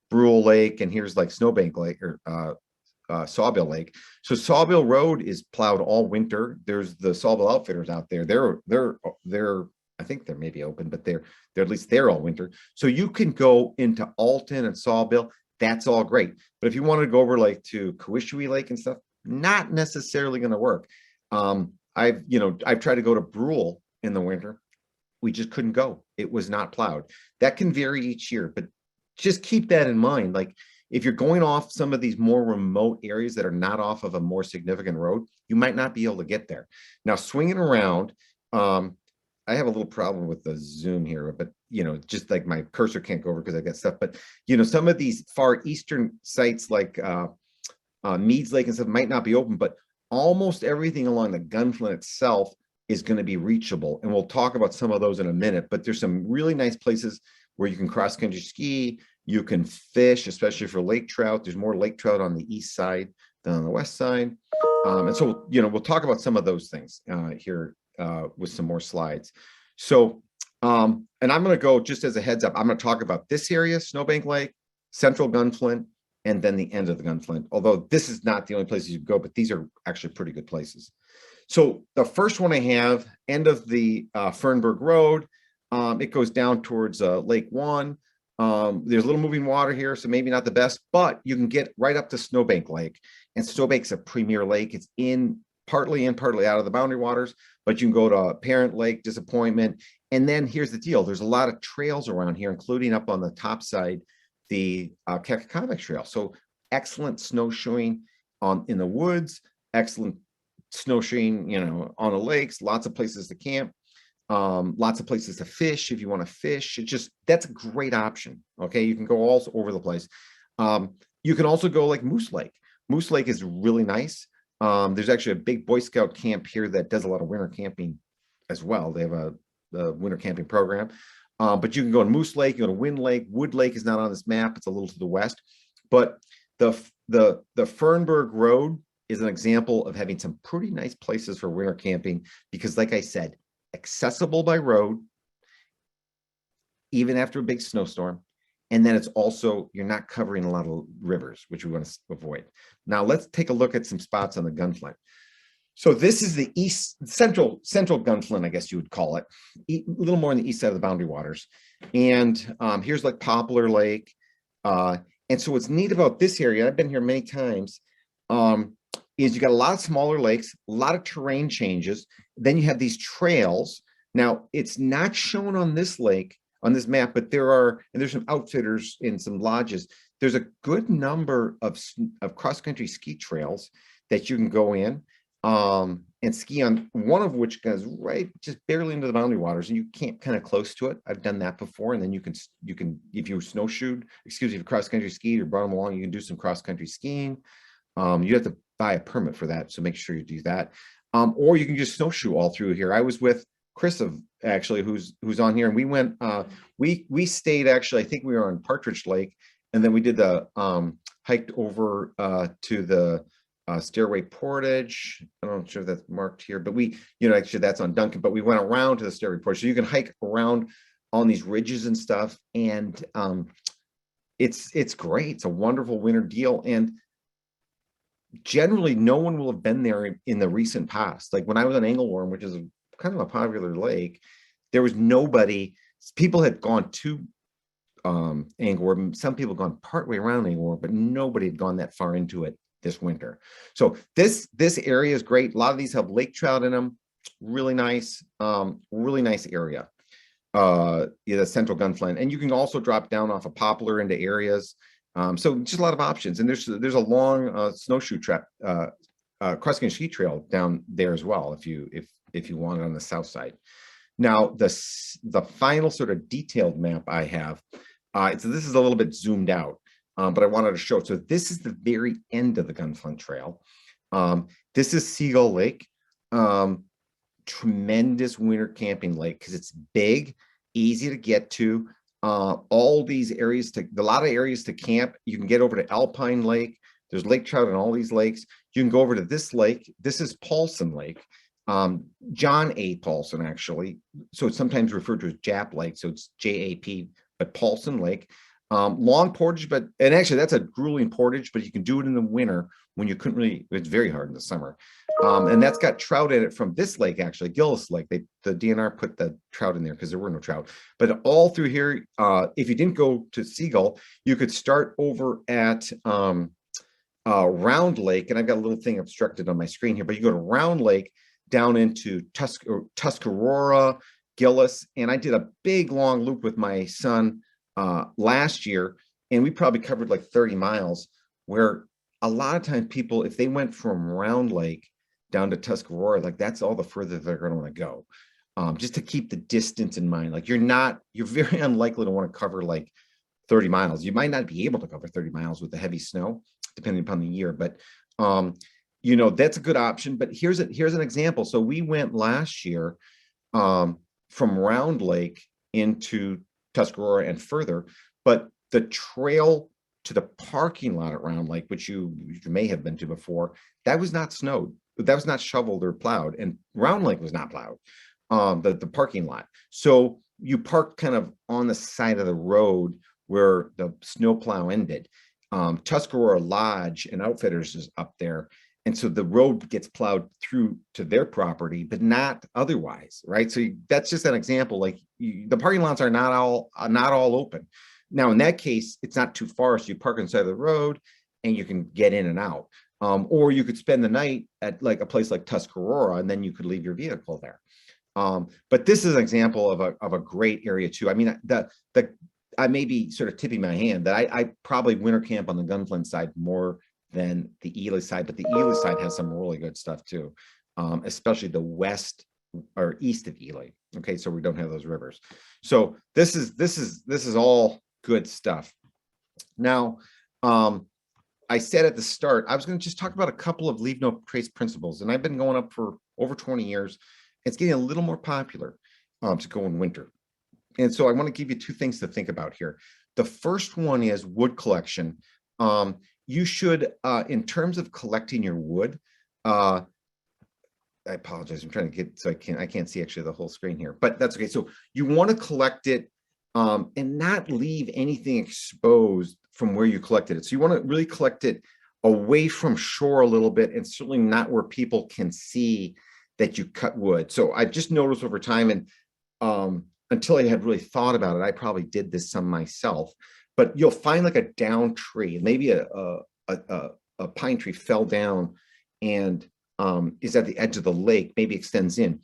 Brule Lake, and here's like Snowbank Lake or Sawbill Lake. So Sawbill Road is plowed all winter. There's the Sawbill Outfitters out there. They're I think they're maybe open, but they're at least there all winter. So you can go into Alton and Sawbill. That's all great. But if you wanted to go over like to Quinzhee Lake and stuff, not necessarily going to work. I've tried to go to Brule in the winter. We just couldn't go. It was not plowed. That can vary each year, but just keep that in mind. Like if you're going off some of these more remote areas that are not off of a more significant road, you might not be able to get there. Now swinging around, I have a little problem with the zoom here, but just like my cursor can't go over because I got stuff. But some of these far eastern sites like Meads Lake and stuff might not be open, but almost everything along the Gunflint itself is going to be reachable. And we'll talk about some of those in a minute, but there's some really nice places where you can cross country ski, you can fish, especially for lake trout. There's more lake trout on the east side than on the west side. And so, we'll talk about some of those things here with some more slides. So, and I'm going to go just as a heads up, I'm going to talk about this area, Snowbank Lake, Central Gunflint, and then the end of the Gunflint. Although this is not the only places you go, but these are actually pretty good places. So the first one I have, end of the Fernberg Road. It goes down towards Lake One. There's a little moving water here, so maybe not the best, but you can get right up to Snowbank Lake. And Snowbank's a premier lake. It's partly out of the boundary waters, but you can go to Parent Lake, Disappointment. And then here's the deal. There's a lot of trails around here, including up on the top side, the Kekakovik Trail. So excellent snowshoeing in the woods, excellent snowshoeing, on the lakes, lots of places to camp, lots of places to fish if you want to fish. That's a great option. Okay, you can go all over the place. You can also go like Moose Lake. Moose Lake is really nice. There's actually a big Boy Scout camp here that does a lot of winter camping as well. They have a winter camping program. But you can go to Moose Lake, you go to Wind Lake. Wood Lake is not on this map. It's a little to the west. But the Fernberg Road is an example of having some pretty nice places for winter camping because, like I said, accessible by road, even after a big snowstorm. And then it's also, you're not covering a lot of rivers, which we want to avoid. Now let's take a look at some spots on the Gunflint. So this is the central Gunflint, I guess you would call it, a little more on the east side of the boundary waters. And here's like Poplar Lake. And so what's neat about this area, I've been here many times, is you got a lot of smaller lakes, a lot of terrain changes. Then you have these trails. Now it's not shown on this lake, on this map, but there's some outfitters in some lodges. There's a good number of cross-country ski trails that you can go in and ski on, one of which goes right just barely into the boundary waters, and you camp kind of close to it. I've done that before, and then you can if you snowshoed, if you cross-country skied or brought them along, you can do some cross-country skiing. You have to buy a permit for that, so make sure you do that. Or you can just snowshoe all through here. I was with Chris who's on here, and we went we stayed, actually I think we were on Partridge Lake, and then we did the hiked over to the Stairway Portage. I'm not sure if that's marked here, but we actually that's on Duncan, but we went around to the Stairway Portage, so you can hike around on these ridges and stuff, and it's great. It's a wonderful winter deal, and generally no one will have been there in the recent past. Like when I was on Angleworm, which is kind of a popular lake, there was nobody. People had gone to Angleworm. Some people gone partway around Angleworm, but nobody had gone that far into it this winter. So this area is great. A lot of these have lake trout in them. Really nice area. The Central Gunflint, and you can also drop down off of Poplar into areas. So just a lot of options, and there's a long snowshoe track, cross-country ski trail down there as well if you want it on the south side. Now the final sort of detailed map I have, so this is a little bit zoomed out, but I wanted to show. So this is the very end of the Gunflint Trail. This is Seagull Lake. Tremendous winter camping lake because it's big, easy to get to. All these areas a lot of areas to camp. You can get over to Alpine Lake. There's lake trout in all these lakes. you can go over to this lake. This is Paulson Lake. John A. Paulson, actually. So it's sometimes referred to as Jap Lake. So it's JAP, but Paulson Lake. Long portage, and actually that's a grueling portage, but you can do it in the winter when you couldn't really, it's very hard in the summer. And that's got trout in it from this lake, actually, Gillis Lake. The DNR put the trout in there because there were no trout. But all through here, if you didn't go to Seagull, you could start over at Round Lake, and I've got a little thing obstructed on my screen here, but you go to Round Lake down into Tuscarora, Gillis, and I did a big long loop with my son last year, and we probably covered like 30 miles, where a lot of times people, if they went from Round Lake down to Tuscarora, like that's all the further they're going to want to go. Just to keep the distance in mind, like you're very unlikely to want to cover like 30 miles. You might not be able to cover 30 miles with the heavy snow, depending upon the year, but you know, that's a good option. But here's an example. So we went last year from Round Lake into Tuscarora and further, but the trail to the parking lot at Round Lake, which you may have been to before, that was not snowed, that was not shoveled or plowed, and Round Lake was not plowed, the parking lot. So you parked kind of on the side of the road where the snow plow ended. Tuscarora Lodge and Outfitters is up there, and so the road gets plowed through to their property, but not otherwise, right? So that's just an example. Like the parking lots are not all open. Now, in that case, it's not too far, so you park on the side of the road and you can get in and out. Or you could spend the night at like a place like Tuscarora, and then you could leave your vehicle there. But this is an example of a great area too. I mean, I may be sort of tipping my hand that I probably winter camp on the Gunflint side more than the Ely side, but the Ely side has some really good stuff too, especially the west or east of Ely. Okay, so we don't have those rivers. So this is all good stuff. Now, I said at the start, I was going to just talk about a couple of leave no trace principles, and I've been going up for over 20 years. It's getting a little more popular to go in winter. And so I want to give you two things to think about here. The first one is wood collection. You should, in terms of collecting your wood, I apologize, I'm trying to get, so I can't see actually the whole screen here, but that's okay. So you want to collect it and not leave anything exposed from where you collected it. So you want to really collect it away from shore a little bit, and certainly not where people can see that you cut wood. So I've just noticed over time, and until I had really thought about it, I probably did this some myself, but you'll find like a down tree, maybe a pine tree fell down and is at the edge of the lake, maybe extends in.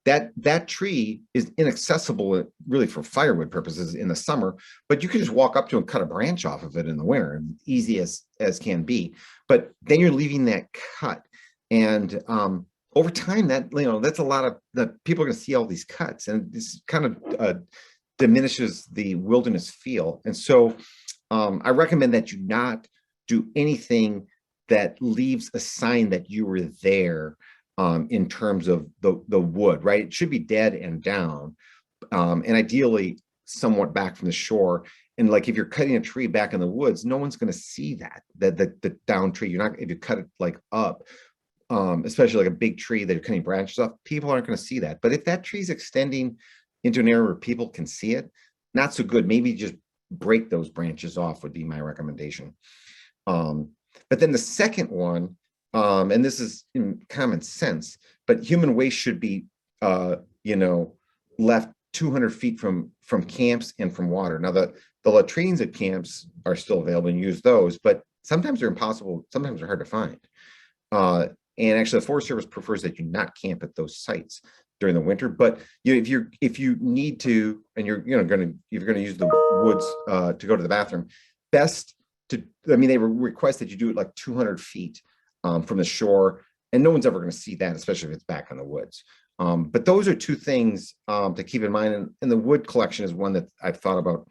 That tree is inaccessible really for firewood purposes in the summer, but you can just walk up to and cut a branch off of it in the winter, easy as can be. But then you're leaving that cut, and over time, that, you know, that's a lot of the people are going to see all these cuts, and this kind of diminishes the wilderness feel. And so I recommend that you not do anything that leaves a sign that you were there in terms of the wood, right? It should be dead and down, and ideally somewhat back from the shore. And like if you're cutting a tree back in the woods, no one's going to see the down tree. You're not, if you cut it like up, especially like a big tree that you're cutting branches off, people aren't going to see that. But if that tree's extending into an area where people can see it, not so good. Maybe just break those branches off would be my recommendation. But then the second one, and this is in common sense, but human waste should be, you know, left 200 feet from camps and from water. Now the latrines at camps are still available, and use those, but sometimes they're impossible. Sometimes they're hard to find. And actually, the Forest Service prefers that you not camp at those sites during the winter. But if you need to, and you're going to use the woods to go to the bathroom, best to, I mean, they request that you do it like 200 feet from the shore, and no one's ever going to see that, especially if it's back in the woods. But those are two things to keep in mind. And the wood collection is one that I've thought about,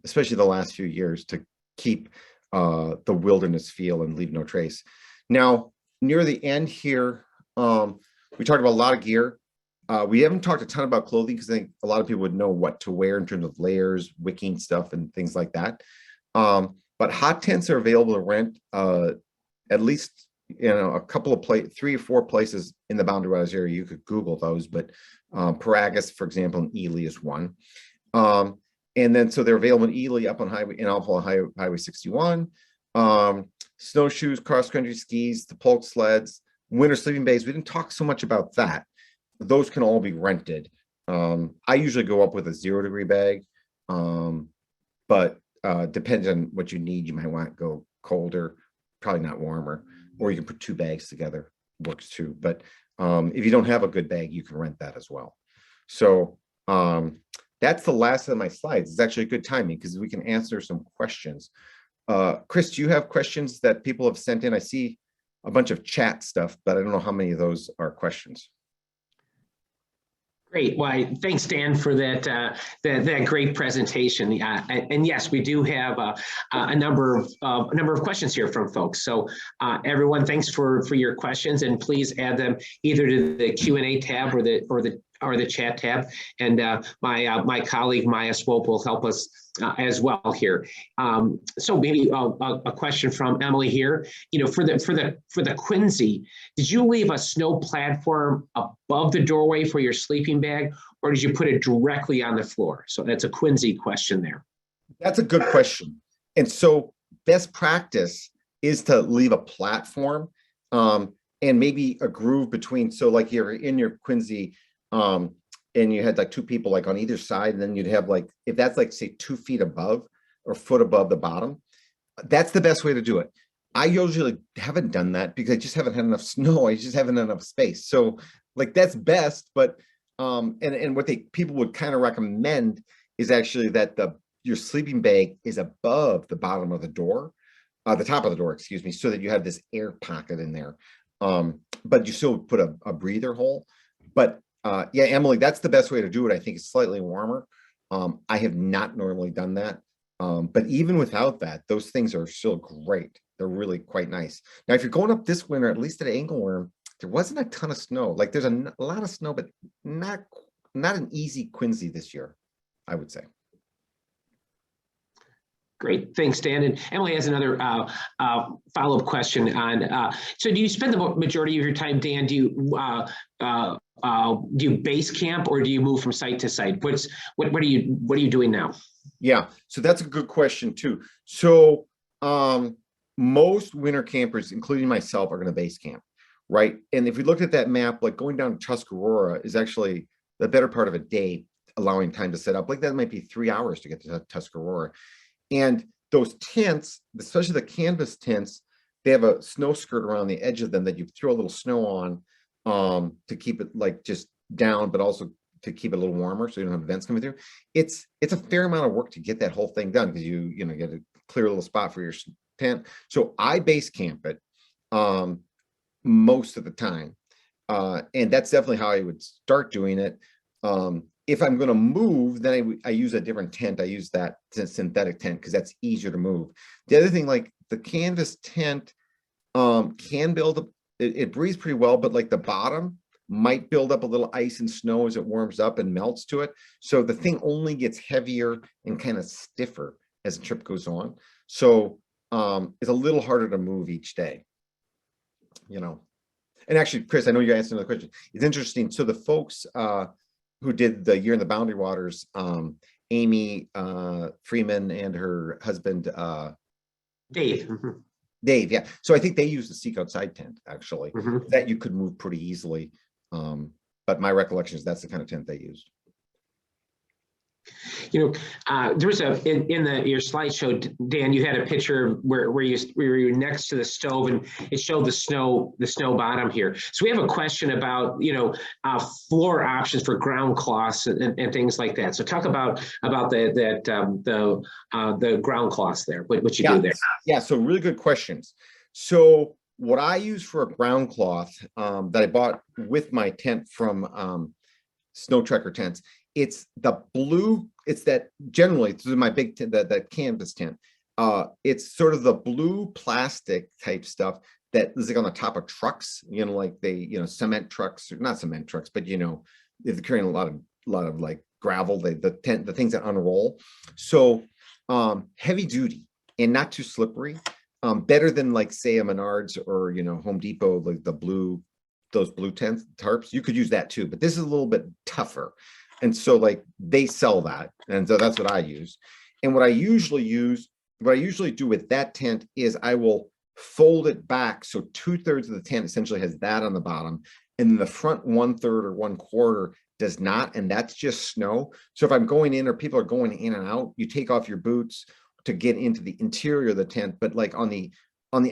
especially the last few years, to keep the wilderness feel and leave no trace. Now, near the end here, we talked about a lot of gear. We haven't talked a ton about clothing because I think a lot of people would know what to wear in terms of layers, wicking stuff, and things like that. But hot tents are available to rent, at least a couple of 3 or 4 places in the Boundary Waters area. You could Google those, but Paragus, for example, in Ely is one. And then so they're available in Ely, up on Highway 61. Snowshoes, cross-country skis, the Polk sleds, winter sleeping bags. We didn't talk so much about that. Those can all be rented. I usually go up with a 0-degree bag, but depends on what you need. You might want to go colder, probably not warmer, or you can put 2 bags together, works too. But if you don't have a good bag, you can rent that as well. So that's the last of my slides. It's actually a good timing because we can answer some questions. Chris, do you have questions that people have sent in? I see a bunch of chat stuff, but I don't know how many of those are questions. Great. Well, thanks, Dan, for that great presentation. And yes, we do have a number of questions here from folks. So everyone, thanks for your questions, and please add them either to the Q&A tab or the chat tab. And my colleague Maya Swope will help us as well here. So maybe a question from Emily here. For the Quinzhee, did you leave a snow platform above the doorway for your sleeping bag, or did you put it directly on the floor? So that's a Quinzhee question there. That's a good question. And so best practice is to leave a platform and maybe a groove between. So like you're in your Quinzhee, and you had like 2 people like on either side, and then you'd have like, if that's like say 2 feet above or foot above the bottom, that's the best way to do it. I usually haven't done that because I just haven't had enough snow. I just haven't had enough space. So like that's best, but and what people would kind of recommend is actually that your sleeping bag is above the bottom of the door, the top of the door, excuse me, so that you have this air pocket in there. But you still put a breather hole. But yeah, Emily, that's the best way to do it. I think it's slightly warmer. I have not normally done that. But even without that, those things are still great. They're really quite nice. Now, if you're going up this winter, at least at Angleworm, there wasn't a ton of snow. Like there's a lot of snow, but not an easy Quinzhee this year, I would say. Great, thanks, Dan. And Emily has another follow-up question on. So, do you spend the majority of your time, Dan? Do you base camp, or do you move from site to site? What are you doing now? Yeah, so that's a good question too. So, most winter campers, including myself, are going to base camp, right? And if we looked at that map, like going down to Tuscarora is actually the better part of a day, allowing time to set up. Like that might be 3 hours to get to Tuscarora. And those tents, especially the canvas tents, they have a snow skirt around the edge of them that you throw a little snow on to keep it like just down, but also to keep it a little warmer so you don't have vents coming through. It's a fair amount of work to get that whole thing done because you get a clear little spot for your tent. So I base camp it most of the time. And that's definitely how I would start doing it. If I'm going to move, then I use a different tent. I use that synthetic tent because that's easier to move. The other thing, like the canvas tent can build up, it breathes pretty well, but like the bottom might build up a little ice and snow as it warms up and melts to it. So the thing only gets heavier and kind of stiffer as the trip goes on. So it's a little harder to move each day, And actually, Chris, I know you asked another question. It's interesting. So the folks who did the Year in the Boundary Waters, Amy Freeman and her husband, Dave. Dave, yeah. So I think they used the Seek Outside tent, actually, that you could move pretty easily. But my recollection is that's the kind of tent they used. There was in your slideshow, Dan, you had a picture where you were next to the stove, and it showed the snow bottom here. So we have a question about floor options for ground cloths and things like that. So talk about the ground cloths there. What you do there? Yeah. So really good questions. So what I use for a ground cloth that I bought with my tent from Snow Trekker Tents. It's the blue. It's that generally it's my big tent, that canvas tent. It's sort of the blue plastic type stuff that is like on the top of trucks. Like they, cement trucks, or not cement trucks, but if they're carrying a lot of like gravel, the things that unroll. So heavy duty and not too slippery. better than like say a Menards or, you know, Home Depot, like those blue tent tarps. You could use that too, but this is a little bit tougher. And so like they sell that. And so that's what I use. And what I usually do with that tent is I will fold it back. So 2/3 of the tent essentially has that on the bottom. And then the front 1/3 or 1/4 does not. And that's just snow. So if I'm going in or people are going in and out, you take off your boots to get into the interior of the tent. But like on the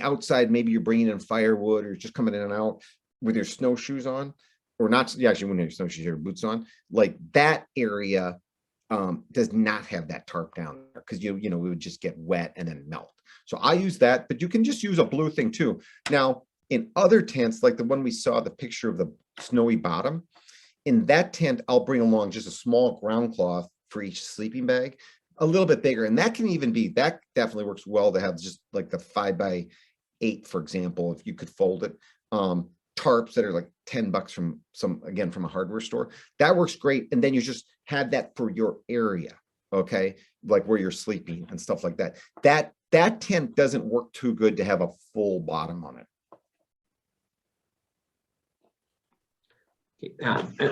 outside, maybe you're bringing in firewood or just coming in and out with your snowshoes on, or not. You actually wouldn't have your snowshoes, your boots on. Like that area does not have that tarp down there because you know, we would just get wet and then melt. So I use that, but you can just use a blue thing too. Now, in other tents, like the one we saw, the picture of the snowy bottom, in that tent, I'll bring along just a small ground cloth for each sleeping bag, a little bit bigger. And that can even be, that definitely works well to have just like the 5x8, for example, if you could fold it. Tarps that are like $10 from from a hardware store. That works great. And then you just have that for your area, okay? Like where you're sleeping and stuff like that. That tent doesn't work too good to have a full bottom on it.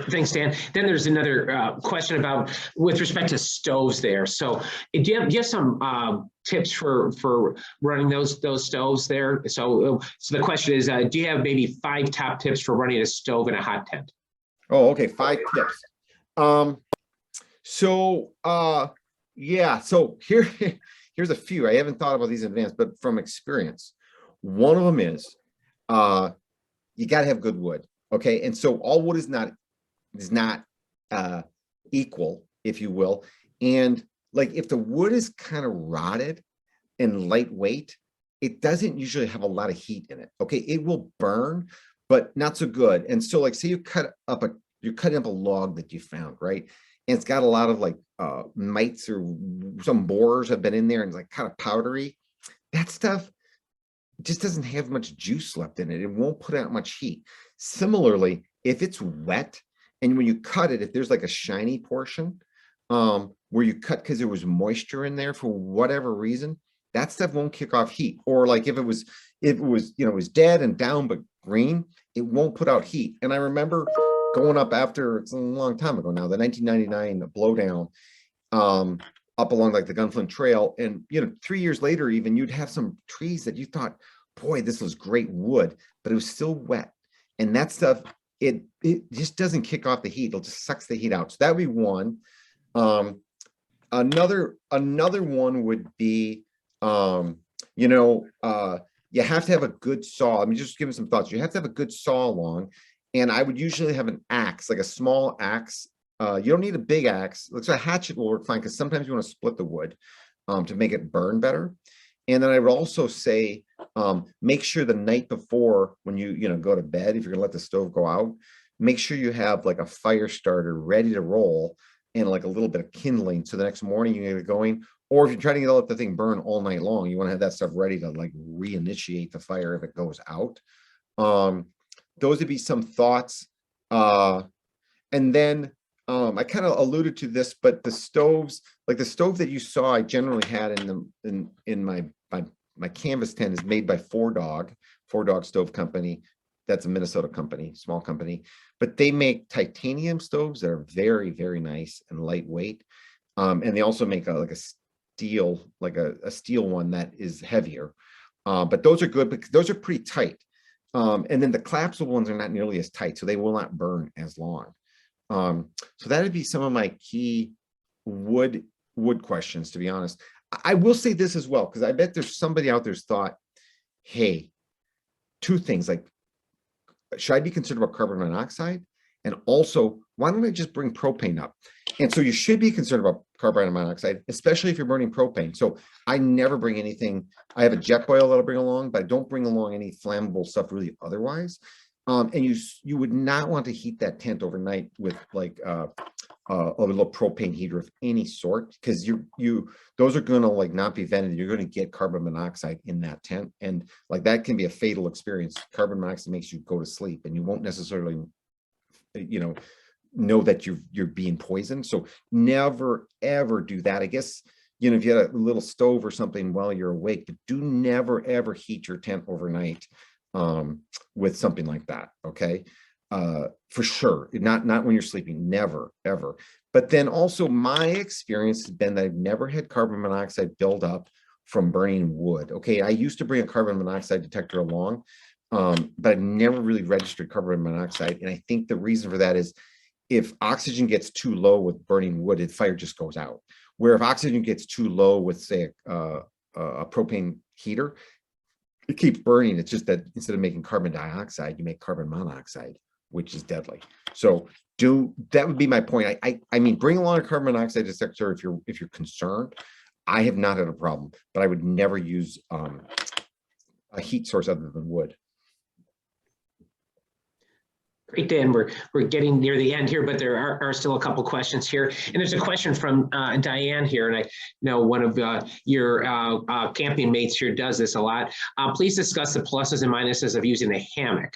Thanks, Dan. Then there's another question about with respect to stoves there. So do you have some tips for running those stoves there? So the question is, do you have maybe 5 top tips for running a stove in a hot tent? Oh, okay, 5 tips. Yeah, so here's a few. I haven't thought about these in advance, but from experience, one of them is you got to have good wood. Okay, and so all wood is not equal, if you will. And like if the wood is kind of rotted and lightweight, it doesn't usually have a lot of heat in it. Okay, it will burn, but not so good. And so like say you're cutting up a log that you found, right? And it's got a lot of like mites or some borers have been in there and it's like kind of powdery. That stuff just doesn't have much juice left in it. It won't put out much heat. Similarly, if it's wet and when you cut it, if there's like a shiny portion where you cut because there was moisture in there for whatever reason, that stuff won't kick off heat. Or like if it was, you know, it was dead and down but green, it won't put out heat. And I remember going up after, it's a long time ago now, the 1999 blowdown up along like the Gunflint Trail. And, you know, 3 years later, even you'd have some trees that you thought, boy, this was great wood, but it was still wet. And that stuff, it just doesn't kick off the heat. It'll just sucks the heat out. So that would be one. Another one would be, you know, you have to have a good saw. Let me just give you some thoughts. You have to have a good saw along. And I would usually have an axe, like a small axe. You don't need a big axe. Looks like a hatchet will work fine because sometimes you want to split the wood to make it burn better. And then I would also say, make sure the night before when you go to bed, if you're gonna let the stove go out, make sure you have like a fire starter ready to roll and like a little bit of kindling. So the next morning you get it going. Or if you're trying to let the thing burn all night long, you want to have that stuff ready to like reinitiate the fire if it goes out. Those would be some thoughts. And then I kind of alluded to this, but the stoves, like the stove that you saw, I generally had in my canvas tent is made by Four Dog Stove Company. That's a Minnesota company, small company, but they make titanium stoves that are very, very nice and lightweight. And they also make a steel one that is heavier. But those are good because those are pretty tight. And then the collapsible ones are not nearly as tight, so they will not burn as long. So that would be some of my key wood questions, to be honest. I will say this as well, because I bet there's somebody out there's thought, hey, 2 things, like, should I be concerned about carbon monoxide? And also, why don't I just bring propane up? And so you should be concerned about carbon monoxide, especially if you're burning propane. So I never bring anything. I have a jet boil that I'll bring along, but I don't bring along any flammable stuff really otherwise. And you would not want to heat that tent overnight with like a little propane heater of any sort, because those are going to like not be vented. You're going to get carbon monoxide in that tent, and like that can be a fatal experience. Carbon monoxide makes you go to sleep, and you won't necessarily, know that you're being poisoned. So never ever do that. I guess you know, if you had a little stove or something while you're awake, but do never ever heat your tent overnight with something like that. Okay. For sure. Not when you're sleeping, never, ever. But then also my experience has been that I've never had carbon monoxide build up from burning wood. Okay. I used to bring a carbon monoxide detector along, but I've never really registered carbon monoxide. And I think the reason for that is if oxygen gets too low with burning wood, the fire just goes out. Where if oxygen gets too low with, say, a propane heater, it keeps burning. It's just that instead of making carbon dioxide, you make carbon monoxide, which is deadly. So that would be my point. I mean, bring along a carbon monoxide detector if you're concerned. I have not had a problem, but I would never use a heat source other than wood. Great, Dan. We're getting near the end here, but there are still a couple questions here. And there's a question from Diane here, and I know one of your camping mates here does this a lot. Please discuss the pluses and minuses of using a hammock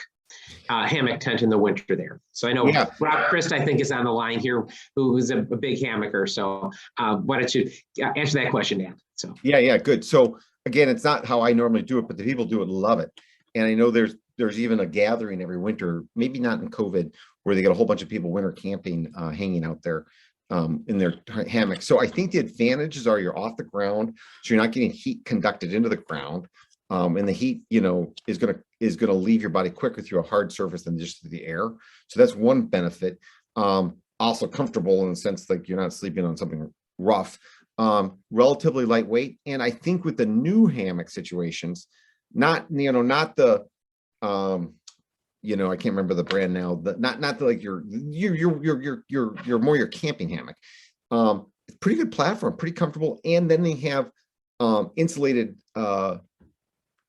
tent in the winter there. So I know Rob Christ, I think, is on the line here, who is a big hammocker. So why don't you answer that question, Dan? So yeah, good. So again, it's not how I normally do it, but the people do it love it. And I know there's even a gathering every winter, maybe not in COVID, where they get a whole bunch of people winter camping, hanging out there in their hammocks. So I think the advantages are you're off the ground, so you're not getting heat conducted into the ground, and the heat, you know, is gonna leave your body quicker through a hard surface than just through the air. So that's one benefit. Also comfortable in the sense like you're not sleeping on something rough. Relatively lightweight, and I think with the new hammock situations, not the you know, I can't remember the brand now, not the like you're more your camping hammock. Pretty good platform, pretty comfortable, and then they have insulated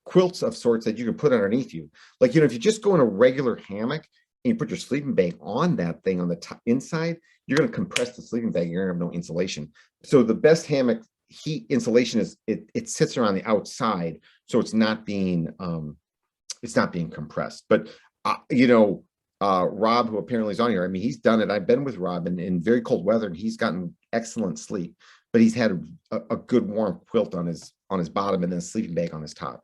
quilts of sorts that you can put underneath you. Like, you know, if you just go in a regular hammock and you put your sleeping bag on that thing on the top inside, you're going to compress the sleeping bag. You're going to have no insulation. So the best hammock heat insulation is it sits around the outside, so it's not being compressed. But you know, Rob, who apparently is on here, I mean, he's done it. I've been with Rob in very cold weather, and he's gotten excellent sleep. But he's had a good warm quilt on his bottom and then a sleeping bag on his top.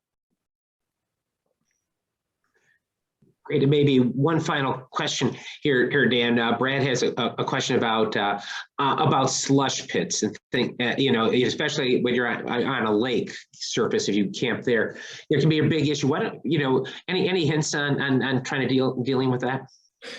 great. And maybe one final question here, Dan. Brad has a question about slush pits and you know, especially when you're on a lake surface, if you camp there, it can be a big issue. What, you know, any hints on trying to dealing with that?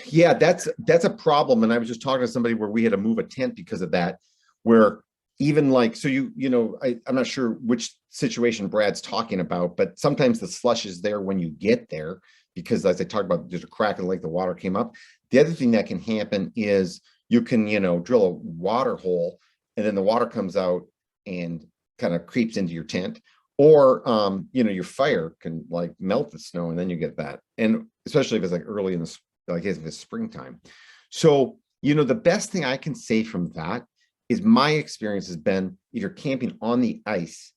Yeah, that's a problem. And I was just talking to somebody where we had to move a tent because of that, where even like, so you know, I'm not sure which situation Brad's talking about, but sometimes the slush is there when you get there, because as I talked about, there's a crack in the lake, the water came up. The other thing that can happen is you can, you know, drill a water hole and then the water comes out and kind of creeps into your tent, or, you know, your fire can like melt the snow and then you get that. And especially if it's like early in the, like if it's springtime. So, you know, the best thing I can say from that is my experience has been, if you're camping on the ice,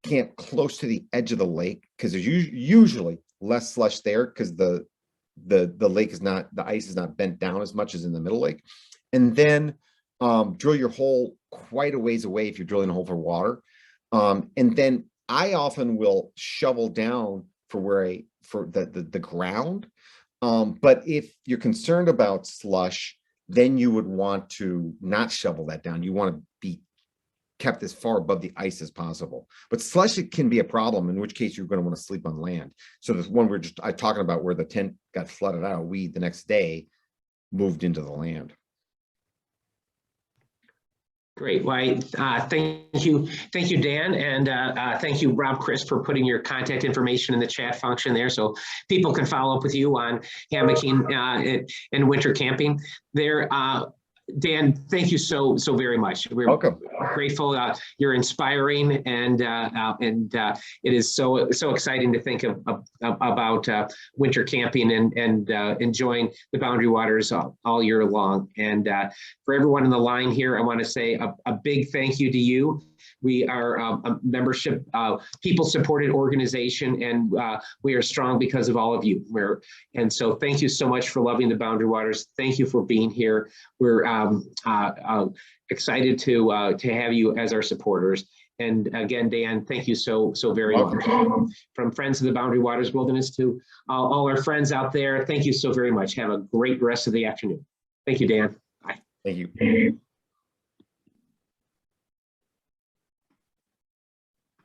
camp close to the edge of the lake, because there's usually less slush there because the lake is not, the ice is not bent down as much as in the middle lake. And then drill your hole quite a ways away if you're drilling a hole for water. And then I often will shovel down for the ground. But if you're concerned about slush, then you would want to not shovel that down. You want to be kept as far above the ice as possible. But slush, it can be a problem, in which case you're going to want to sleep on land. So there's one we're just talking about where the tent got flooded out. We, the next day, moved into the land. Great. Well, thank you, Dan, and thank you, Rob Christ, for putting your contact information in the chat function there, so people can follow up with you on hammocking and winter camping there. Dan, thank you so very much. We're welcome. Grateful. You're inspiring, and it is so exciting to think about winter camping and enjoying the Boundary Waters all year long. And for everyone in the line here, I want to say a big thank you to you. We are a membership, people-supported organization, and we are strong because of all of you. And so thank you so much for loving the Boundary Waters. Thank you for being here. We're excited to have you as our supporters. And again, Dan, thank you so very much. From Friends of the Boundary Waters Wilderness to all our friends out there, thank you so very much. Have a great rest of the afternoon. Thank you, Dan. Bye. Thank you.